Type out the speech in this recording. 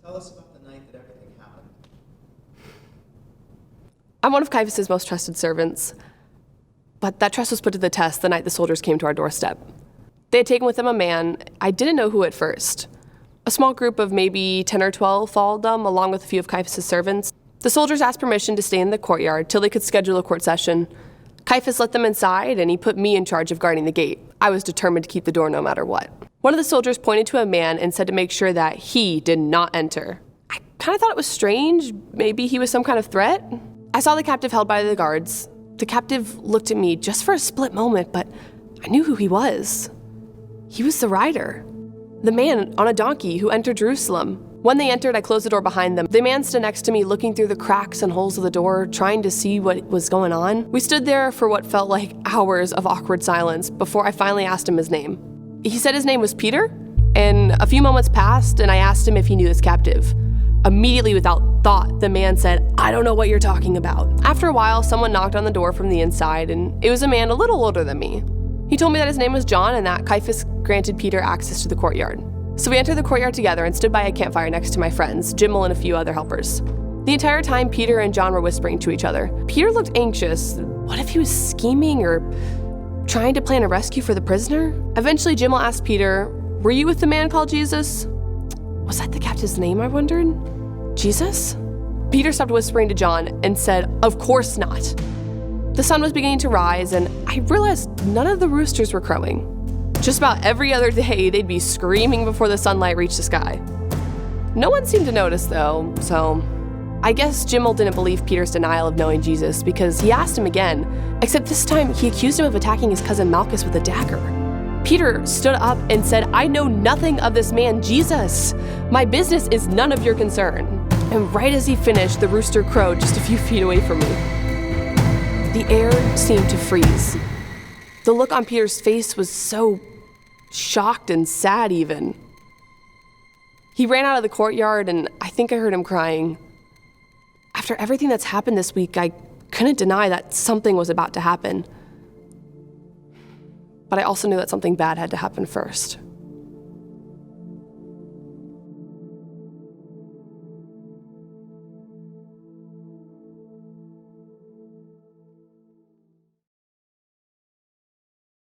Tell us about the night that everything happened. I'm one of Caiaphas' most trusted servants, but that trust was put to the test the night the soldiers came to our doorstep. They had taken with them a man I didn't know who at first. A small group of maybe 10 or 12 followed them, along with a few of Caiaphas' servants. The soldiers asked permission to stay in the courtyard till they could schedule a court session. Caiaphas let them inside, and he put me in charge of guarding the gate. I was determined to keep the door no matter what. One of the soldiers pointed to a man and said to make sure that he did not enter. I kind of thought it was strange. Maybe he was some kind of threat. I saw the captive held by the guards. The captive looked at me just for a split moment, but I knew who he was. He was the rider, the man on a donkey who entered Jerusalem. When they entered, I closed the door behind them. The man stood next to me, looking through the cracks and holes of the door, trying to see what was going on. We stood there for what felt like hours of awkward silence before I finally asked him his name. He said his name was Peter, and a few moments passed, and I asked him if he knew this captive. Immediately, without thought, the man said, "I don't know what you're talking about." After a while, someone knocked on the door from the inside, and it was a man a little older than me. He told me that his name was John and that Caiaphas granted Peter access to the courtyard. So we entered the courtyard together and stood by a campfire next to my friends, Jimmel and a few other helpers. The entire time, Peter and John were whispering to each other. Peter looked anxious. What if he was scheming or trying to plan a rescue for the prisoner? Eventually, Jimmel asked Peter, "Were you with the man called Jesus?" Was that the captive's name, I wondered? Jesus? Peter stopped whispering to John and said, "Of course not." The sun was beginning to rise, and I realized none of the roosters were crowing. Just about every other day, they'd be screaming before the sunlight reached the sky. No one seemed to notice, though, so I guess Jimmel didn't believe Peter's denial of knowing Jesus because he asked him again, except this time he accused him of attacking his cousin Malchus with a dagger. Peter stood up and said, "I know nothing of this man, Jesus. My business is none of your concern." And right as he finished, the rooster crowed just a few feet away from me. The air seemed to freeze. The look on Peter's face was so shocked and sad even. He ran out of the courtyard, and I think I heard him crying. After everything that's happened this week, I couldn't deny that something was about to happen. But I also knew that something bad had to happen first.